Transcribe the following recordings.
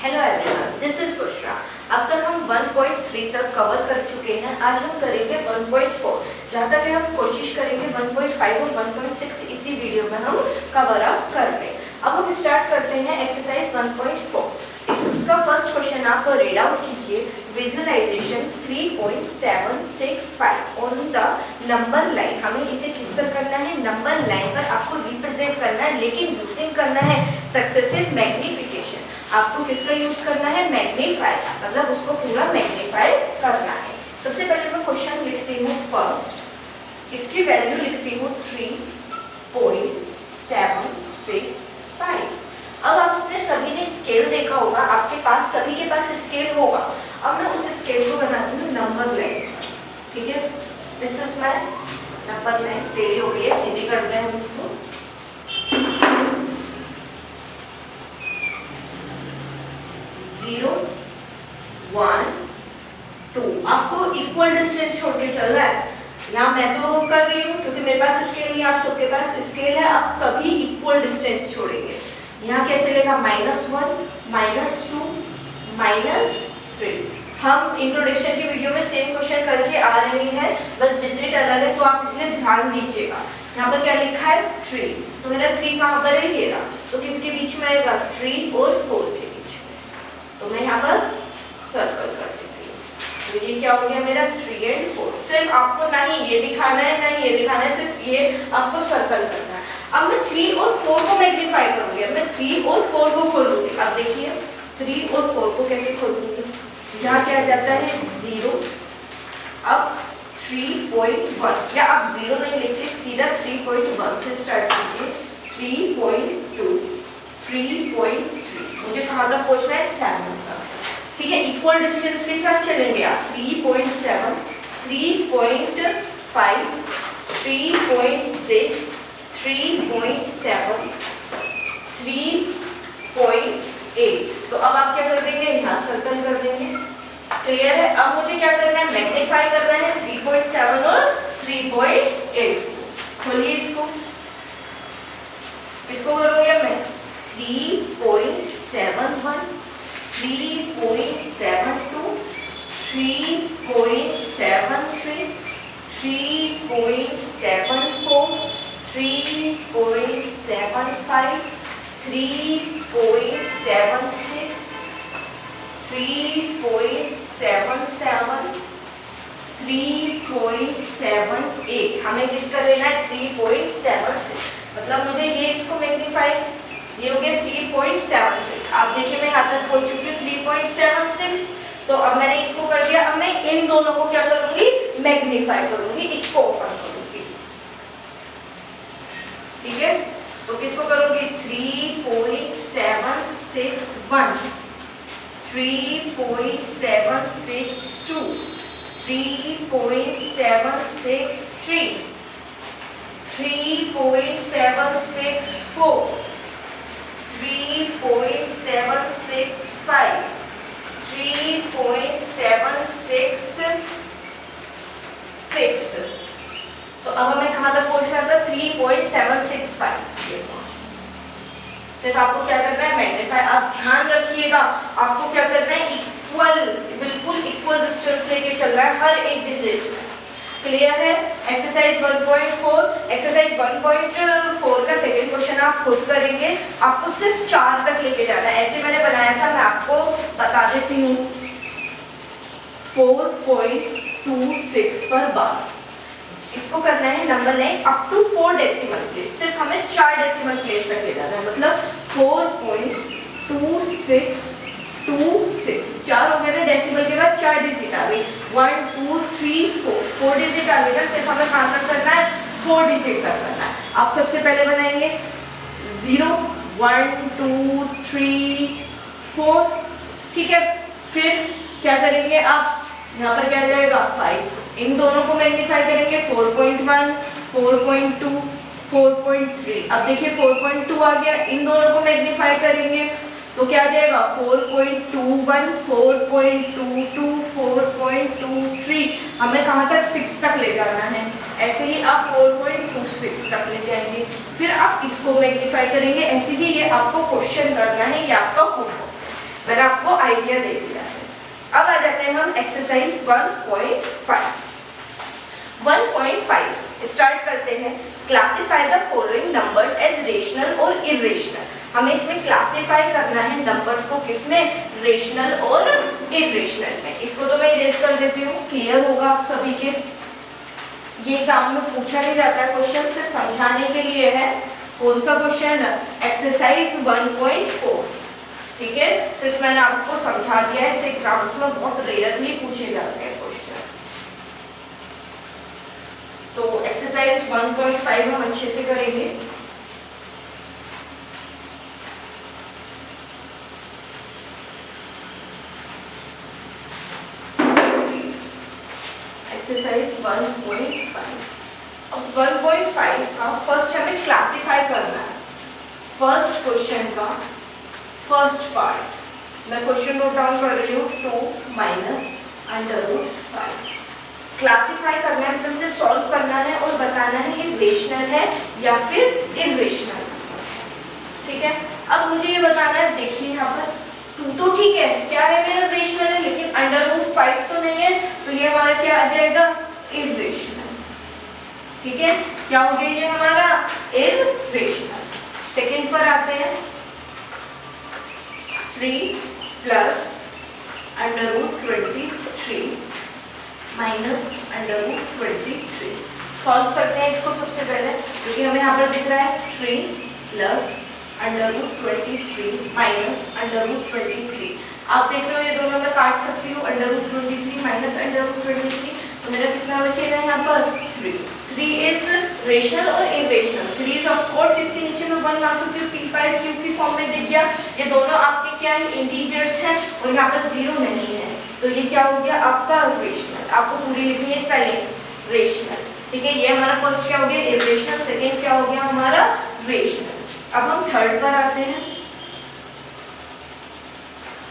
Hello everyone, this is Bushra. अब तक हम 1.3 तक कवर कर चुके हैं। आज हम करेंगे 1.4, जहाँ तक है हम कोशिश करेंगे 1.5 और 1.6 इसी वीडियो में हम कवर अप कर लें। अब हम स्टार्ट करते हैं एक्सरसाइज 1.4। इसका फर्स्ट क्वेश्चन आप रीड आउट कीजिए। Visualisation 3.765 on the number line. हमें इसे किस पर करना है? नंबर लाइन पर आपको रिप्रेजेंट करना है, लेकिन यूजिंग करना है सक्सेसिव मैग्निफिकेशन। आपको किसका यूज करना है? मैग्नीफायर, मतलब उसको पूरा मैग्नीफाई करना है। सबसे पहले मैं क्वेश्चन लिखती हूँ फर्स्ट, इसकी वैल्यू लिखती हूँ 3.765। अब आपने सभी ने स्केल देखा होगा, आपके पास सभी के पास स्केल होगा। अब मैं उस स्केल को बनाती हूँ नंबर लाइन, ठीक है। This is my number line. टेढ़ी हो गई है, सीधी करते हैं हम इसको। 0, 1, 2 आपको इक्वल डिस्टेंस छोड़ के चल रहा है। यहाँ मैं तो कर रही हूँ क्योंकि मेरे पास स्केल नहीं, आप सबके पास स्केल है। आप सभी इक्वल डिस्टेंस छोड़ेंगे। यहाँ क्या चलेगा? -1, -2, -3। हम इंट्रोडक्शन की वीडियो में सेम क्वेश्चन करके आ रहे हैं, बस डिजिट अलग है, तो आप इसलिए ध्यान दीजिएगा। यहाँ पर क्या लिखा है? 3। तो मेरा 3 कहाँ पर है? ये रहा। तो किसके बीच में आएगा? 3 और 4 के। तो मैं यहाँ पर सर्कल कर देती हूँ। तो ये क्या हो गया मेरा? 3 और 4। सिर्फ आपको ना ही ये दिखाना है ना ही ये दिखाना है, सिर्फ ये आपको सर्कल करना है। अब मैं 3 और 4 को मैग्नीफाई करूंगी। अब मैं 3 और 4 को खोलूंगी। अब देखिए 3 और 4 को कैसे खोलूंगी? यहाँ क्या आ जाता है? 0। अब 3.1, या आप 0 नहीं लिखते, सीधा 3.1 से स्टार्ट कीजिए। 3.2, 3.3। मुझे कहाँ तक पहुँचना है? 7 तक, ठीक है। इक्वल डिस्टेंस के साथ चलेंगे आप। 3.7, 3.5, 3.6, 3.7, 3.8। तो अब आप क्या कर देंगे? यहाँ सर्कल कर देंगे। क्लियर है? अब मुझे क्या करना है? मैग्नीफाई करना है 3.7 और 3.8। खोलिए इसको। किसको करूँगी मैं? 3.71, 3.72, 3.73, 3.74, 3.75, 3.76, 3.77, 3.78। हमें किसका लेना है? 3.76। मतलब मुझे ये इसको मैग्नीफाई, ये हो गया 3.76। आप देखिए मैं यहाँ तक पहुंच चुकी हूँ 3.76। तो अब मैंने इसको कर दिया। अब मैं इन दोनों को क्या करूंगी? मैग्नीफाई करूंगी, इसको ओपन करूंगी, ठीक है। तो किसको करूंगी? 3.761, 3.762, 3.763, 3.764, 3.765, 3.766। तो अब हमें कहाँ तक पहुँचना था? 3.765। सिर्फ आपको क्या करना है? मैग्नीफाई। आप ध्यान रखिएगा, आपको क्या करना है? इक्वल, बिल्कुल इक्वल डिस्टेंस लेके चलना है हर एक डिजिट में। क्लियर है? एक्सरसाइज 1.4। एक्सरसाइज 1.4 का सेकंड क्वेश्चन आप खुद करेंगे। आपको सिर्फ 4 तक लेके जाना है। ऐसे मैंने बनाया था, मैं आपको बता देती हूँ। 4.26 पर बार। इसको करना है number line up to 4 decimal place. सिर्फ हमें 4 डेसिमल प्लेस तक ले जाना है, मतलब 4.2626। 4 हो गया ना, डेसिमल के बाद 4 डिजिट आ गई। 1 2 3 4 डिजिट आ गई ना। सिर्फ हमें कहाँ तक करना है? 4 डिजिट तक करना है। आप सबसे पहले बनाएंगे 0, 1 2 3 4, ठीक है। फिर क्या करेंगे आप? यहाँ पर क्या जाएगा? 5। इन दोनों को मैग्नीफाई करेंगे। 4.1, 4.2, 4.3। अब देखिए 4.2 आ गया। इन दोनों को मैग्नीफाई करेंगे तो क्या आ जाएगा? 4.21, 4.22, 4.23। हमें कहाँ तक? 6 तक ले जाना है। ऐसे ही आप 4.26 तक ले जाएंगे। फिर आप इसको मैग्नीफाई करेंगे। ऐसे ही ये आपको क्वेश्चन करना है, ये आपका होमवर्क। मैंने आपको आइडिया दे दिया है। अब आ जाते हैं हम एक्सरसाइज 1.5। 1.5 स्टार्ट करते हैं। Classify the following numbers as rational और इरेशनल। हमें इसमें क्लासिफाई करना है नंबर्स को, किसमें, रेशनल और इरेशनल में। इसको तो मैं इरेज कर देती हूँ, क्लियर होगा आप सभी के। ये एग्जाम में पूछा नहीं जाता है क्वेश्चन, सिर्फ समझाने के लिए है। कौन सा क्वेश्चन, एक्सरसाइज 1.4, ठीक है। सिर्फ मैंने आपको समझा दिया है, इसे एग्जाम्स में बहुत रेयरली पूछे जाते हैं क्वेश्चन। तो एक्सरसाइज 1.5 हम अच्छे से करेंगे। एक्सरसाइज 1.5। अब 1.5 का फर्स्ट हमें क्लासिफाई करना है। फर्स्ट क्वेश्चन का फर्स्ट पार्ट मैं क्वेश्चन नोट डाउन कर रही हूँ, 2 माइनस √5। क्लासिफाई करना है, मतलब इसे सॉल्व करना है और बताना है ये रेशनल है या फिर इरेशनल, ठीक है। अब मुझे ये बताना है, देखिए यहाँ पर 2 तो ठीक है, क्या है मेरा रेशनल है, लेकिन √5 तो नहीं है, तो ये हमारा क्या आ जाएगा, इरेशनल, ठीक है। क्या हो गया ये हमारा इरेशनल। सेकंड पर आते हैं, 3 प्लस √23 माइनस √23। सॉल्व करते हैं इसको सबसे पहले, क्योंकि हमें यहाँ पर दिख रहा है 3 प्लस √23 माइनस √23। आप देख रहे हो ये दोनों मैं काट सकती हूँ, √23 माइनस √23, तो मेरा कितना बचेगा यहाँ पर 3। 3 इज रेशनल और इरेशनल। 3 इज ऑफ कोर्स, इसके नीचे मैं 1 मान सकती हूँ, p/q की फॉर्म में दिख गया। ये दोनों आपके क्या है, इंटीजर्स हैं और यहाँ पर 0 नहीं है, तो ये क्या हो गया आपका रेशनल। आपको पूरी लिखनी है स्पेलिंग, रेशनल, ठीक है। ये हमारा फर्स्ट क्या हो गया, इरेशनल। सेकेंड क्या हो गया हमारा, रेशनल। अब हम थर्ड पर आते हैं।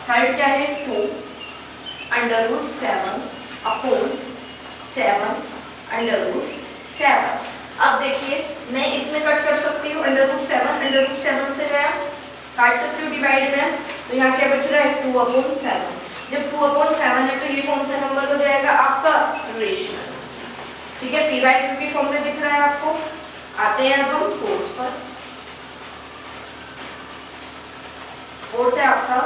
थर्ड क्या है, 2 √7 अपॉन 7 √7। अब देखिए मैं इसमें कट कर सकती हूँ, √7 से गया, काट सकती हूँ डिवाइड में, तो यहाँ क्या बच रहा है, 2/7। जब 2/7 है तो ये कौन सा नंबर हो जाएगा आपका, रेशनल, ठीक है। p/q की फॉर्म में दिख रहा है आपको। आते हैं अब हम फोर्थ पर। फोर्थ है आपका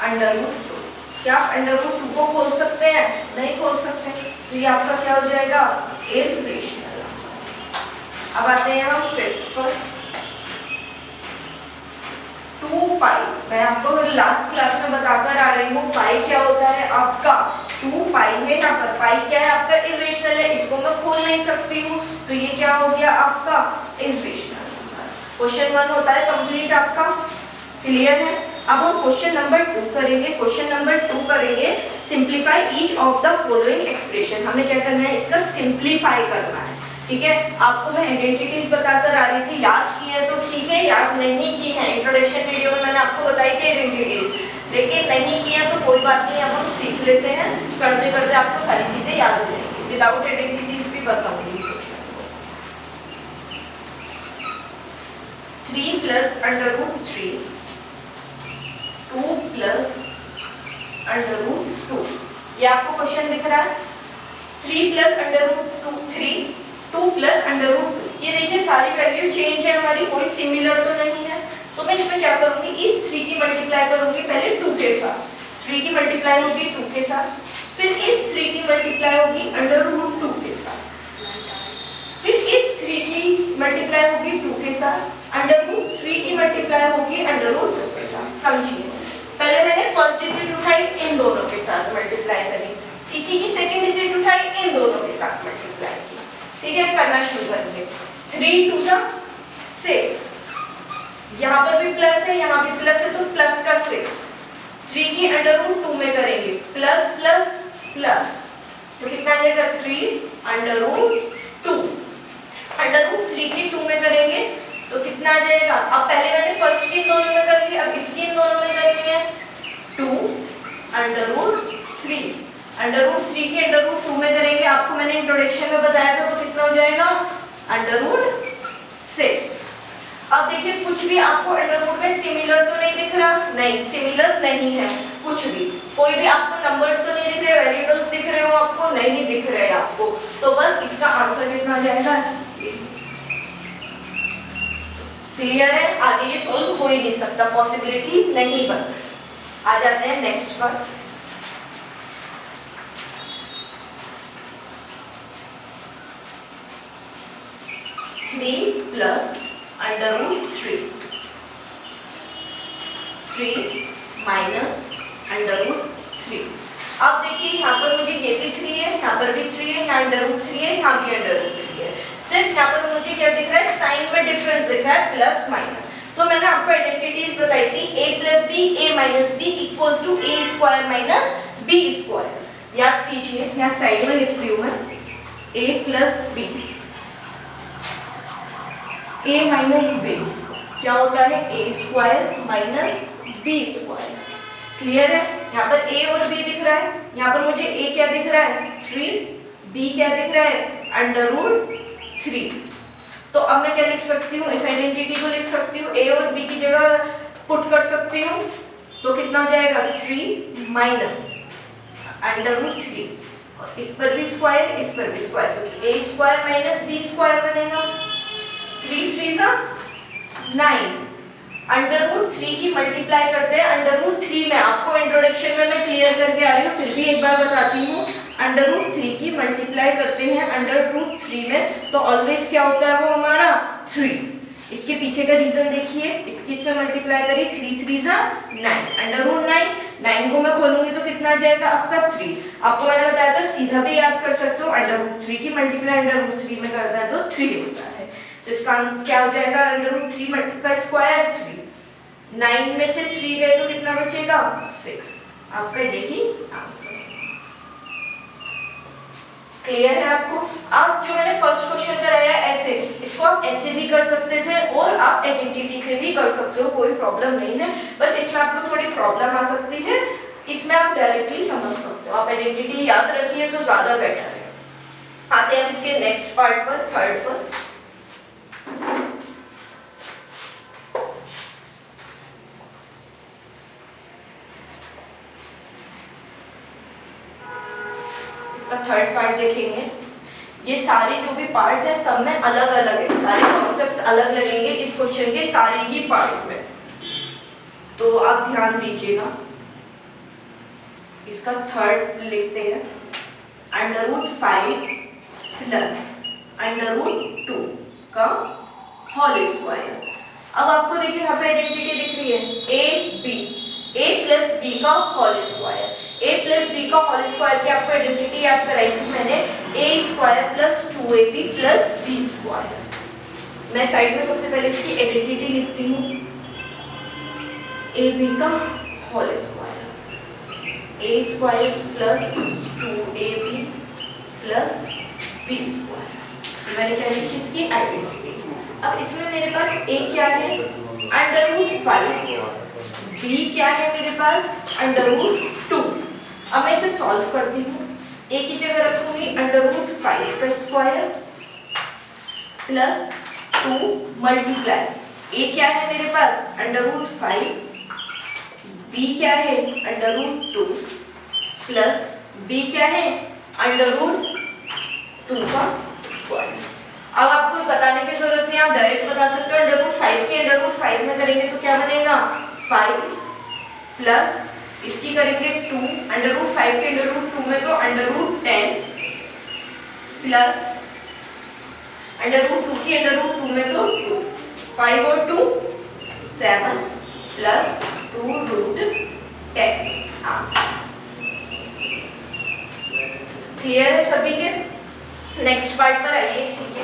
1/√2। क्या आप √2 को खोल सकते हैं, नहीं खोल सकते, तो ये आपका क्या हो जाएगा, इरेशनल। अब आते हैं हम फिफ्थ पर, 2π। मैं आपको लास्ट क्लास में बताकर आ रही हूँ पाई क्या होता है आपका, 2π है। यहाँ पर पाई क्या है आपका, इरेशनल है, इसको मैं खोल नहीं सकती हूँ, तो ये क्या हो गया आपका इरेशनल। क्वेश्चन 1 होता है कंप्लीट आपका, क्लियर है। अब हम क्वेश्चन नंबर 2 करेंगे। क्वेश्चन नंबर 2 करेंगे, simplify each of the following expression. हमें क्या करना है, इसका सिंप्लीफाई करना है, ठीक है। आपको मैं आइडेंटिटीज बताकर आ रही थी, याद की है तो ठीक है, याद नहीं की है, इंट्रोडक्शन वीडियो में मैंने आपको बताई थी आइडेंटिटीज, लेकिन नहीं की है तो कोई बात नहीं, अब हम सीख लेते हैं, करते करते आपको सारी चीजें याद हो जाएंगी। विदाउट आइडेंटिटीज भी बताऊंगी क्वेश्चन को। 3 प्लस √3, 2 प्लस √2, ये आपको क्वेश्चन दिख रहा है। 3 प्लस √3, 2 प्लस √2। ये देखिए सारी वैल्यू चेंज है हमारी, कोई सिमिलर तो नहीं है, तो मैं इसमें क्या करूंगी, इस 3 की मल्टीप्लाई करूंगी पहले 2 के साथ। 3 की मल्टीप्लाई होगी 2 के साथ, फिर इस 3 की मल्टीप्लाई होगी √2 के साथ, फिर इस 3 की मल्टीप्लाई होगी 2 के साथ, √3 की मल्टीप्लाई होगी √2 के साथ। समझिए, पहले मैंने फर्स्ट डिजिट उठाई, इन दोनों के साथ मल्टीप्लाई करी, इसी की सेकंड डिजिट उठाई, इन दोनों के साथ मल्टीप्लाई की, ठीक है। करना शुरू करेंगे। 3 2 6, यहाँ पर भी प्लस है, यहाँ भी प्लस है, तो प्लस का 6। 3 की √2 में करेंगे, प्लस प्लस प्लस, तो कितना आ जाएगा 3/2। √3 की 2 में करेंगे तो कितना आ जाएगा, अब पहले मैंने फर्स्ट की इन दोनों में कर ली, अब इसकी इन दोनों में करनी है, 2/3। √3 की √2 में करेंगे, आपको मैंने इंट्रोडक्शन में बताया था, तो कितना हो जाएगा √6। अब देखिए कुछ भी आपको अंडर रूट में सिमिलर तो नहीं दिख रहा, नहीं सिमिलर नहीं है कुछ भी, कोई भी आपको नंबर्स तो नहीं दिख रहे, वेरिएबल्स दिख रहे हो आपको, नहीं दिख रहे आपको, तो बस इसका आंसर कितना आ जाएगा। क्लियर है, आगे ये सॉल्व हो ही नहीं सकता, पॉसिबिलिटी नहीं बन। आ जाते हैं नेक्स्ट पर। Three plus under root three minus under root three. अब देखिए यहाँ पर मुझे ये भी 3 है, यहाँ पर भी 3 है, यहाँ अंडर रूट 3 है, यहाँ भी अंडर रूट 3 है। सिर्फ यहाँ पर मुझे क्या दिख रहा है, साइन में डिफरेंस दिख रहा है, प्लस माइनस। तो मैंने आपको आइडेंटिटीज बताई थी, a plus B A minus B equals to A square minus B square. याद कीजिए, यहाँ साइड में लिखती हूँ मैं a plus B A minus B क्या होता है, A square minus B square. Clear है, यहाँ पर a और b दिख रहा है, यहाँ पर मुझे a क्या दिख रहा है 3, b क्या दिख रहा है अंडर रूट 3। तो अब मैं क्या लिख सकती हूँ, इस आइडेंटिटी को लिख सकती हूँ, a और b की जगह पुट कर सकती हूँ, तो कितना हो जाएगा 3 माइनस अंडर रूट 3, और इस पर भी स्क्वायर इस पर भी स्क्वायर, तो a square minus b square बनेगा। 3 3 सा 9, अंडर रूट 3 की मल्टीप्लाई करते हैं अंडर रूट 3 में। आपको इंट्रोडक्शन में मैं क्लियर करके आ रही हूँ, फिर भी एक बार बताती हूँ। अंडर रूट 3 की मल्टीप्लाई करते हैं अंडर रूट 3 में, तो ऑलवेज क्या होता है वो हमारा 3। इसके पीछे का रीजन देखिए, इसकी इसमें मल्टीप्लाई करी 3 3 सा 9, अंडर रूट 9 को मैं खोलूंगी तो कितना आ जाएगा आपका 3। आपको मैंने बताया था सीधा भी याद कर सकते हो, अंडर रूट 3 की मल्टीप्लाई अंडर रूट 3 में करता है तो 3 होता है। तो इसका आंसर क्या हो जाएगा, अंडर रूट 3 का स्क्वायर 3, 9 में से 3 गए तो कितना बचेगा 6। आपका यही आंसर है। क्लियर है आपको। अब जो मैंने फर्स्ट क्वेश्चन कराया ऐसे, इसको आप ऐसे भी कर सकते थे और आप आइडेंटिटी से भी कर सकते हो, कोई प्रॉब्लम नहीं है। बस इसमें आपको थोड़ी प्रॉब्लम आ सकती है, इसमें आप डायरेक्टली समझ सकते हो। आप आइडेंटिटी याद रखिए तो ज्यादा बेटर है। आते हैं अब इसके नेक्स्ट पार्ट पर, थर्ड पर। थर्ड पार्ट देखेंगे। ये सारे जो भी पार्ट है सब में अलग अलग है, सारे कॉन्सेप्ट्स अलग लगेंगे इस क्वेश्चन के सारे ही पार्ट में, तो आप ध्यान दीजिएगा। इसका थर्ड लिखते हैं under root 5 plus under root 2 का होल स्क्वायर। अब आपको देखिए यहाँ पे आइडेंटिटी दिख रही है ए प्लस बी का whole square. a plus b का होल स्क्वायर की आपको आइडेंटिटी याद कराई थी मैंने, a square plus 2ab plus b square. मैं साइड में सबसे पहले इसकी आइडेंटिटी लिखती हूँ, ab का whole square, a square plus 2ab plus b square. मैंने क्या लिखी इसकी आइडेंटिटी। अब इसमें मेरे पास a क्या है अंडर रूट 5, b क्या है मेरे पास अंडर रूट 2। अब मैं इसे सॉल्व करती हूँ, a की जगह रखूंगी अंडर रूट 5 का स्क्वायर प्लस 2 मल्टीप्लाई, a क्या है मेरे पास अंडर रूट 5, b क्या है अंडर रूट 2 प्लस b क्या है अंडर रूट 2 का स्क्वायर। अब आपको बताने की जरूरत नहीं, आप डायरेक्ट बता सकते हो। अंडर रूट 5 के अंडर रूट 5 में करेंगे तो क्या बनेगा 5 प्लस इसकी करेंगे 2, अंडर रूट 5 के अंडर रूट 2 में तो under root 10 plus under root 2 की अंडर रूट 2 में तो 2, 5 और 2 7 प्लस 2 रूट 10 आंसर। क्लियर है सभी के। नेक्स्ट पार्ट पर आइए, इसी के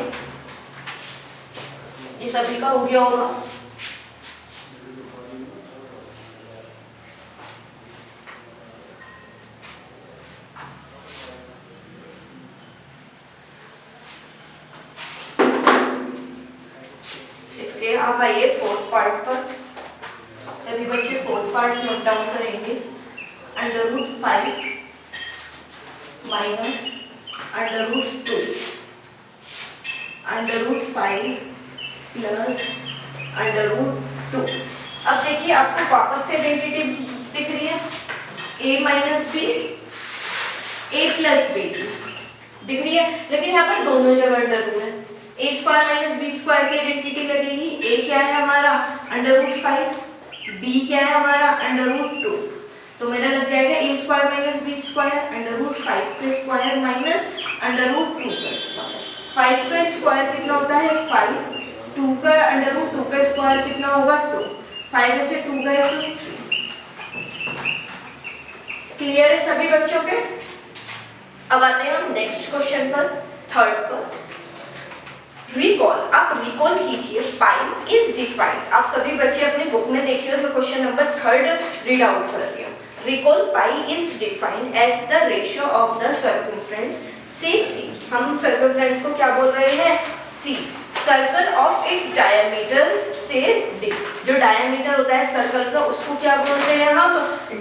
ये सभी का हो गया होगा। आप आइए फोर्थ पार्ट पर। सभी बच्चे फोर्थ पार्ट नोट डाउन करेंगे। Under root 5 minus under root 2, under root 5 plus √2। अब देखिए आपको वापस से आइडेंटिटी दिख रही है, a minus b a plus b दिख रही है, लेकिन यहाँ पर दोनों जगह अंडर है। a square minus B square की आइडेंटिटी लगेगी। a क्या है हमारा √5, b क्या है हमारा √2, तो मेरा लग जाएगा a square minus B square √5 का स्क्वायर माइनस √2 का स्क्वायर। 5 का स्क्वायर कितना होता है 5, 2 का √2 का स्क्वायर कितना होगा 2, 5 में से 2 गए तो 3। क्लियर है सभी बच्चों के? अब आते हैं हम नेक्स्ट क्वेश्चन पर, थर्ड पर। रिकॉल, आप रिकॉल कीजिए पाई इज डिफाइंड। आप सभी बच्चे अपने बुक में देखिए और मैं क्वेश्चन नंबर 3 रीड आउट कर रही हूँ। Recall pi is defined as the ratio of the circumference से सी। हम सर्कमफ्रेंस को क्या बोल रहे हैं c, circle of its diameter से डी। जो डायमीटर होता है सर्कल का उसको क्या बोलते हैं हम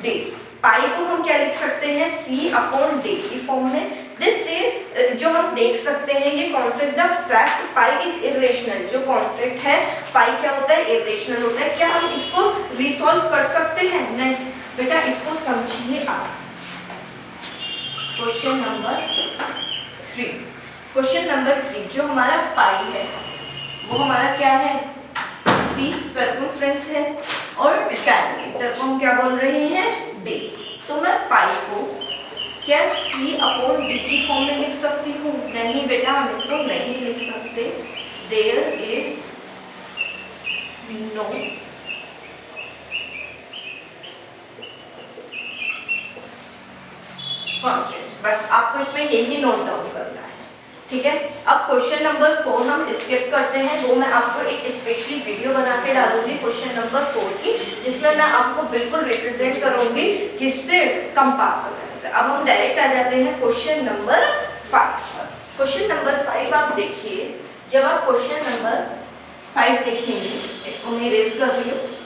डी। पाई को हम क्या लिख सकते हैं c अपॉन d की फॉर्म में। दिस से जो हम देख सकते हैं ये concept the fact pi is irrational. जो कॉन्सेप्ट है पाई क्या होता है इरेशनल होता है। क्या हम इसको रिसॉल्व कर सकते हैं? नहीं बेटा, इसको समझिए आप। क्वेश्चन नंबर 3, क्वेश्चन नंबर 3 जो हमारा पाई है वो हमारा क्या है c सर्कमफ्रेंस है और डायमीटर को हम क्या बोल रहे हैं d। तो मैं पाई को क्या c अपॉन d की फॉर्म में लिख सकती हूँ? नहीं बेटा, हम इसको नहीं लिख सकते। There is no constant, but आपको इसमें यही नोट डाउन करना है, ठीक है। अब क्वेश्चन नंबर 4 हम स्किप करते हैं। वो मैं आपको एक स्पेशली वीडियो बना के डालूंगी क्वेश्चन नंबर 4 की, जिसमें मैं आपको बिल्कुल रिप्रेजेंट करूंगी किससे, कंपास वगैरह से। अब हम डायरेक्ट आ जाते हैं क्वेश्चन नंबर 5 पर। क्वेश्चन नंबर 5 आप देखिए, जब आप क्वेश्चन नंबर 5 देखेंगे, इसको मैं इरेज कर रही हूँ।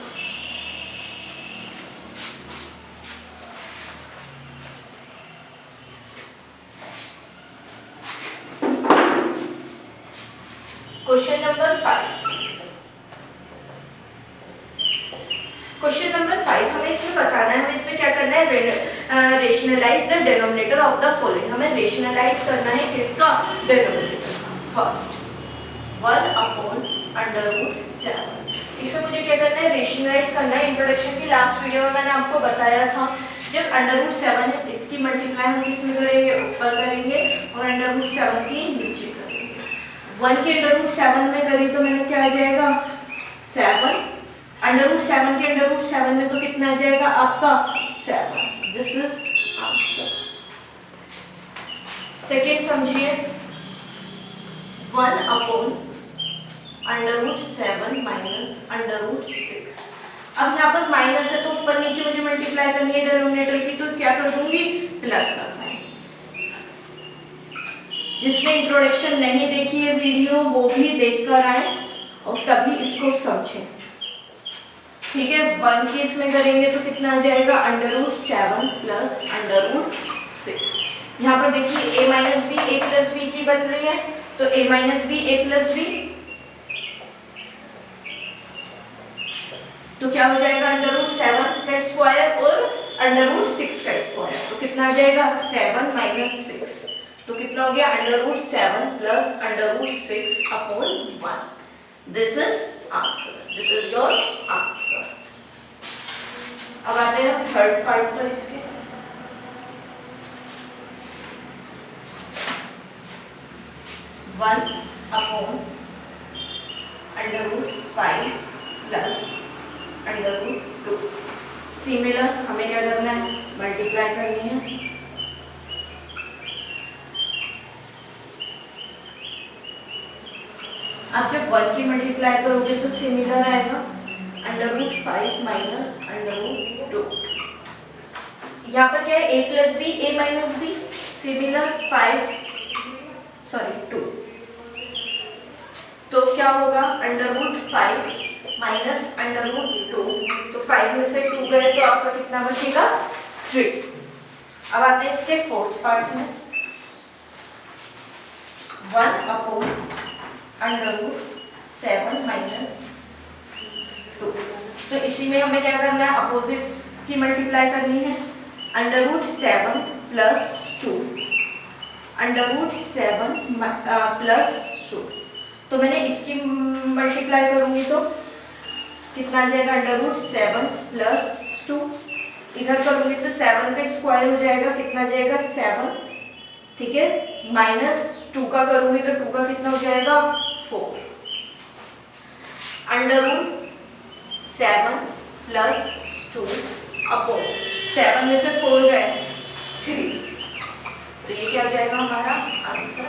क्वेश्चन नंबर 5, क्वेश्चन नंबर 5 हमें इसमें बताना है, हमें इसमें क्या करना है, rationalise the denominator of the following. हमें रेशनलाइज करना है किसका, डिनोमिनेटर। First 1 upon √7। इसमें मुझे क्या करना है, रेशनलाइज करना है। इंट्रोडक्शन की लास्ट वीडियो में मैंने आपको बताया था, जब √7 है इसकी मल्टीप्लाई हम किसमें करेंगे, ऊपर करेंगे, और √7 की नीचे करेंगे। 1 की √7 में करी तो मैंने क्या आ जाएगा 7, √7 के √7 में तो कितना आ जाएगा आपका 7। This is answer. सेकेंड समझिए, 1 अपॉन √7 माइनस √6। अब यहाँ पर माइनस है तो ऊपर नीचे मुझे मल्टीप्लाई करनी है डिनोमिनेटर की, तो क्या कर दूंगी प्लस का साइन। जिसने इंट्रोडक्शन नहीं देखी है वीडियो वो भी देखकर आए और तभी इसको समझें, ठीक है। 1 की इसमें करेंगे तो कितना आ जाएगा √7 प्लस √6। यहाँ पर देखिए a minus b a plus b की बन रही है, तो a minus b a plus b, तो क्या हो जाएगा √7 का स्क्वायर और √6 का स्क्वायर, तो कितना आ जाएगा 7 माइनस 6, तो कितना हो गया √7 plus √6 upon 1। This is answer, this is your answer. अब आते हैं हम थर्ड पार्ट पर इसके। One upon √5 plus √2। सिमिलर हमें क्या करना है, मल्टीप्लाई करनी है। आप जब 1 की मल्टीप्लाई करोगे तो सिमिलर आएगा √5 माइनस √2। यहाँ पर क्या है a plus b a minus b, similar 2, तो क्या होगा √5 माइनस √2, तो 5 में से 2 गए तो आपका कितना बचेगा 3। अब आते हैं इसके फोर्थ पार्ट में। 1 अपॉन √7 माइनस 2। तो इसी में हमें क्या करना है, अपोजिट की मल्टीप्लाई करनी है। √7 + 2, √7 + 2। तो मैंने इसकी मल्टीप्लाई करूंगी तो कितना आ जाएगा, √7 + 2। इधर करूंगी तो 7 का स्क्वायर हो जाएगा, कितना आ जाएगा 7, ठीक है। -2 का करूंगी तो 2 का कितना हो जाएगा 4। √7 + 2 अपॉन 7 में से 4 गए 3। तो ये क्या हो जाएगा हमारा आंसर।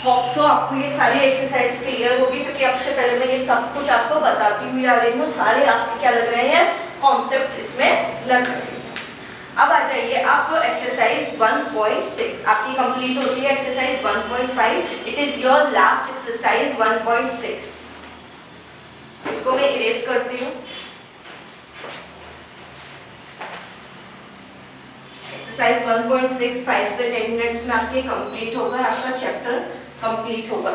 होप सो आपको ये सारी एक्सरसाइज क्लियर होगी, क्योंकि अब से पहले मैं ये सब कुछ आपको बताती हुई आ रही हूँ। सारे आपको क्या लग रहे हैं, कॉन्सेप्ट्स इसमें लग रहे हैं। अब आ जाइए आप एक्सरसाइज 1.6 आपकी कंप्लीट होती है। Exercise 1.5 it is your last exercise 1.6। इसको मैं इरेज करती हूँ। एक्सरसाइज 1.6 5 से 10 मिनट्स में आपके कंप्लीट होगा, आपका चैप्टर कंप्लीट होगा।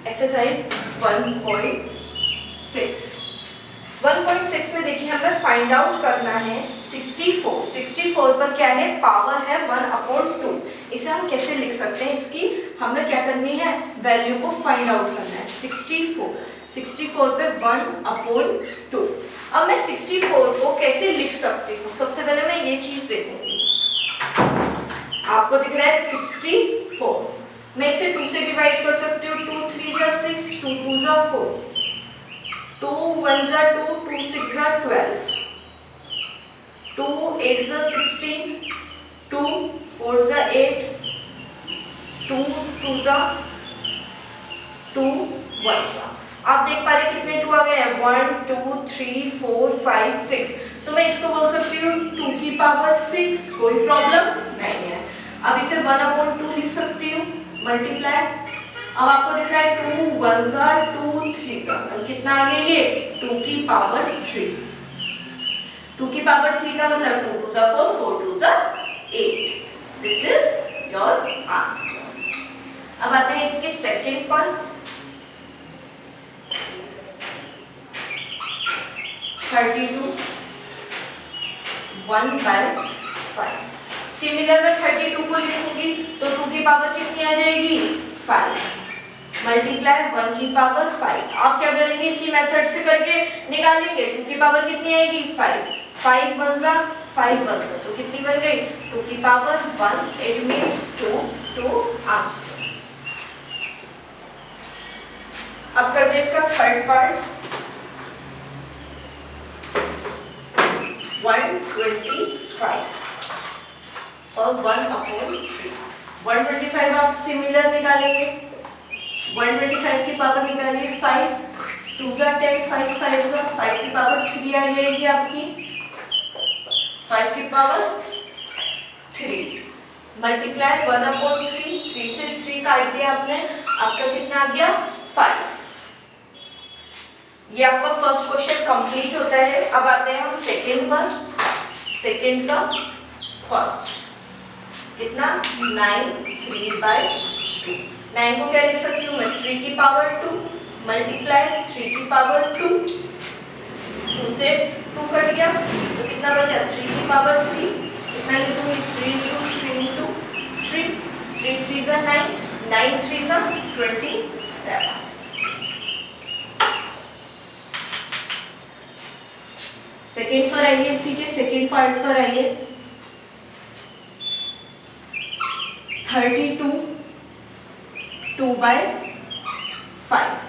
एक्सरसाइज 1.6 में देखिए हमें फाइंड आउट करना है 64 पर क्या है, पावर है 1/2। इसे हम कैसे लिख सकते हैं, इसकी हमें क्या करनी है, वैल्यू को फाइंड आउट करना है। 64 पे 1/2। अब मैं 64 को कैसे लिख सकती हूँ, सबसे पहले मैं ये चीज देखूंगी। आपको दिख रहा है 64, मैं इसे 2 से डिवाइड कर सकती हूँ। 2 3 = 6, 2 2 = 4, 2 1 = 2, 2 6 = 12, 2 8 = 16, 2 4 = 8, 2 2 = 2 1 = आप देख पा रहे कितने 2 आ गए हैं, 1 2 3 4 5 6। तो मैं इसको बोल सकती हूँ 2 की पावर 6, कोई प्रॉब्लम नहीं है। अब इसे 1/2 लिख सकती हूँ, मल्टीप्लाई। अब आपको दिख रहा है 2 1 = 2 3 = कितना आ गया ये, 2 की पावर 3। 2 की पावर 3 का मतलब 2 2 = 4, 4 2 = 8। This is your answer. अब आते हैं इसके सेकंड पार्ट। 32 1/5। सिमिलर में 32 को लिखूंगी तो 2 की पावर कितनी आ जाएगी 5, मल्टीप्लाई 1 की पावर 5। आप क्या करेंगे, इसी मेथड से करके निकालेंगे। 2 की पावर कितनी आएगी 5, 5 1 = 5 1 तो कितनी बन गई 2 की पावर 1। It means 2 answer. अब करते हैं इसका थर्ड पार्ट। 125 और 1/3। 125 आप सिमिलर निकालेंगे। 125 की पावर निकालिए 5, 2 * 10, 5 5 = 5 की पावर 3 आ जाएगी आपकी, 5 की पावर 3, मल्टीप्लाई 1/3। 3 से 3 काट दिया आपने, आपका कितना आ गया 5। ये आपका फर्स्ट क्वेश्चन कंप्लीट होता है। अब आते हैं हम सेकंड पर। सेकंड का फर्स्ट कितना 9 3/2। 9 को क्या लिख सकती हूँ मैं, 3 की पावर 2, मल्टीप्लाई 3 की पावर 2। 2 से 2 कट गया तो कितना बचा 3 की पावर 3। कितना लिखूंगी 3 × 3 × 3, 3 3 = 9, 9 3 = 27। सेकेंड पर आइए, इसी के सेकेंड पार्ट पर आइए। 32 2/5।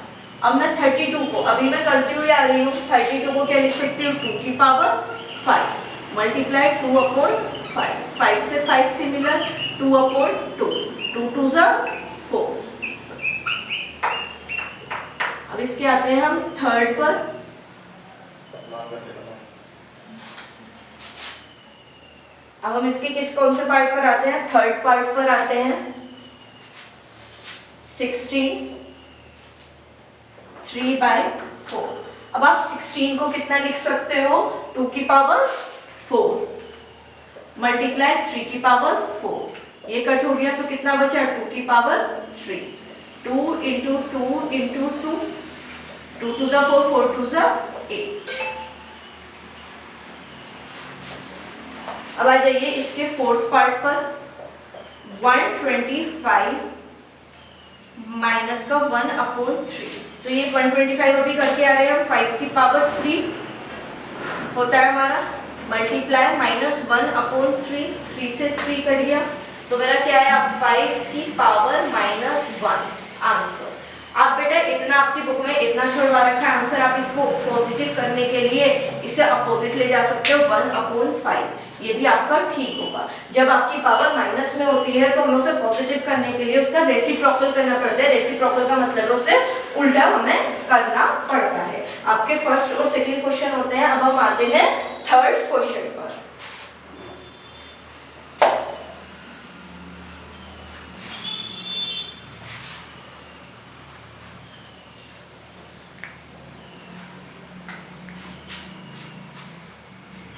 अब मैं 32 को अभी मैं करती हुई आ रही हूँ। 32 को क्या लिख सकती हूँ 2 की पावर 5, मल्टीप्लाई 2/5। 5 से 5 सिमिलर, 2/2, 2 2 = 4। अब इसके आते हैं हम थर्ड पर। अब हम इसके कौन से पार्ट पर आते हैं, थर्ड पार्ट पर आते हैं। 16 3/4। अब आप 16 को कितना लिख सकते हो, 2 की पावर 4 मल्टीप्लाई 3 की पावर 4, ये कट हो गया तो कितना बचा 2 की पावर 3, 2 इंटू 2 इंटू 2, 2 टू ज़ा 4, 4 टू ज़ा 8। अब आ जाइए इसके फोर्थ पार्ट पर, 125 माइनस का 1/3, तो ये 125 अभी करके आ रहे हैं हम, 5 की पावर 3 होता है हमारा, मल्टीप्लाई माइनस 1/3, 3 से 3 कट गया तो मेरा क्या आया 5 की पावर -1 आंसर। आप बेटा इतना आपकी बुक में इतना छोड़वा रखा है आंसर, आप इसको पॉजिटिव करने के लिए इसे अपोजिट ले जा सकते हो 1/5, ये भी आपका ठीक होगा। जब आपकी पावर माइनस में होती है तो हमें उसे पॉजिटिव करने के लिए उसका रेसिप्रोकल करना पड़ता है, रेसिप्रोकल का मतलब है उसे उल्टा हमें करना पड़ता है। आपके फर्स्ट और सेकंड क्वेश्चन होते हैं। अब हम आते हैं थर्ड क्वेश्चन पर।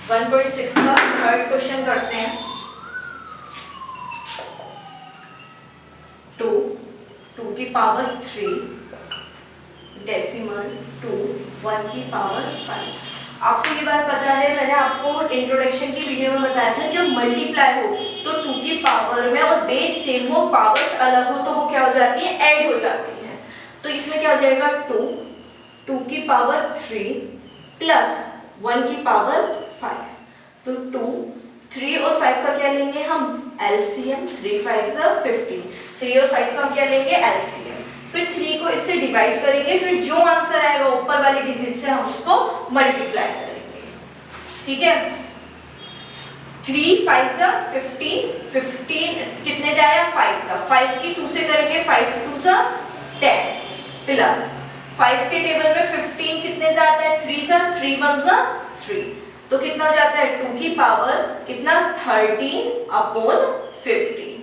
वन 1.6 का थर्ड क्वेश्चन करते हैं। 2 की पावर 3 डेसिमल 2 1 की पावर 5। आपको ये बात पता है, मैंने आपको इंट्रोडक्शन की वीडियो में बताया था, जब मल्टीप्लाई हो तो 2 की पावर में और बेस सेम हो, पावर्स अलग हो तो वो क्या हो जाती है, ऐड हो जाती है। तो इसमें क्या हो जाएगा 2 की पावर 3 प्लस 1 की पावर 5, तो 2 3 और 5 का क्या लेंगे हम एलसीएम, 3 5 15, 3 और 5 का हम क्या लेंगे एलसीएम, फिर 3 को इससे डिवाइड करेंगे, फिर जो आंसर आएगा ऊपर वाले डिजिट से हम उसको मल्टीप्लाई करेंगे, ठीक है। 3 5 15, 15 कितने जाएगा 5 की 2 से करेंगे 5 2 10 प्लस 5 के टेबल में 15 कितने से आता है 3 1 3, तो कितना हो जाता है 2 की पावर कितना 13/15,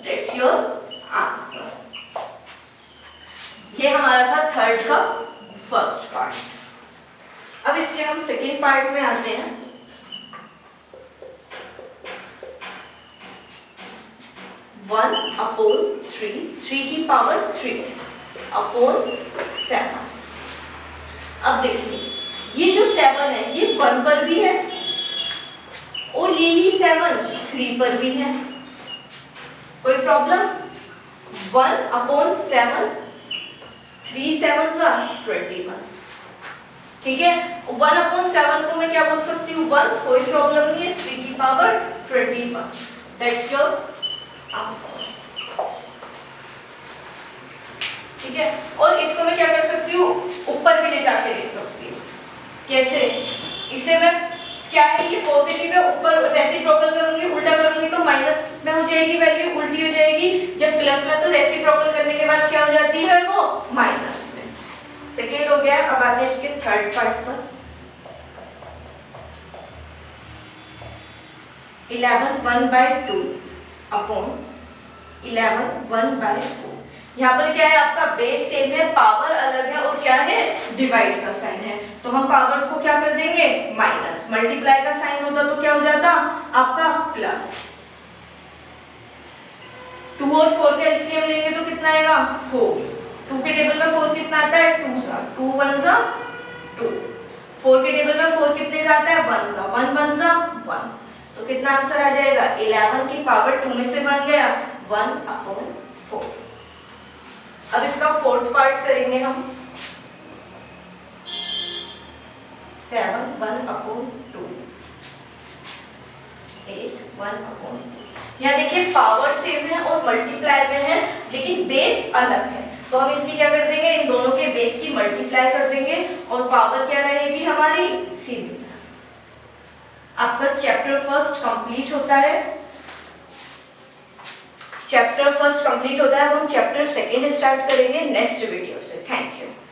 दैट्स योर आंसर। ये हमारा था थर्ड का फर्स्ट पार्ट। अब इसके हम सेकेंड पार्ट में आते हैं। वन अपॉन 3 की पावर 3/7। अब देखिए ये जो 7 है ये 1 पर भी है और यही 7 3 पर भी है, कोई प्रॉब्लम। 1/7, 3 7 21, ठीक है। 1/7 को मैं क्या बोल सकती हूँ 1, कोई प्रॉब्लम नहीं है, 3 की पावर 21, दैट्स योर आंसर, ठीक है। और इसको मैं क्या कर सकती हूँ ऊपर भी ले जाके लिख सकती हूँ, कैसे, इसे मैं क्या है ये पॉजिटिव है, ऊपर रेसिप्रोकल करूंगी उल्टा करूंगी तो माइनस में हो जाएगी वैल्यू, उल्टी हो जाएगी, जब प्लस में तो रेसिप्रोकल करने के बाद क्या हो जाती है वो माइनस में। सेकेंड हो गया। अब आते हैं इसके थर्ड पार्ट पर। 11 1/2 अपॉन 11 1/4। यहाँ पर क्या है आपका बेस सेम है, पावर अलग है और क्या है डिवाइड का साइन है, तो हम पावर्स को क्या कर देंगे माइनस, मल्टीप्लाई का साइन होता तो क्या हो जाता आपका प्लस। 2 और 4 का एलसीएम लेंगे तो कितना आएगा 4, 2 के टेबल में 4 कितना आता है 2 1 2, 4 के टेबल में 4 कितने जाता है 1 1, तो कितना आंसर आ जाएगा 11 की पावर 2 में से बन गया 1/4। अब इसका फोर्थ पार्ट करेंगे हम। 7 1/2, 8 1/2। यहाँ देखिए पावर सेम है और मल्टीप्लाई में है लेकिन बेस अलग है, तो हम इसकी क्या कर देंगे इन दोनों के बेस की मल्टीप्लाई कर देंगे और पावर क्या रहेगी हमारी सिमिलर। आपका चैप्टर फर्स्ट कंप्लीट होता है, चैप्टर फर्स्ट कंप्लीट होता है। हम चैप्टर सेकेंड स्टार्ट करेंगे नेक्स्ट वीडियो से। Thank you.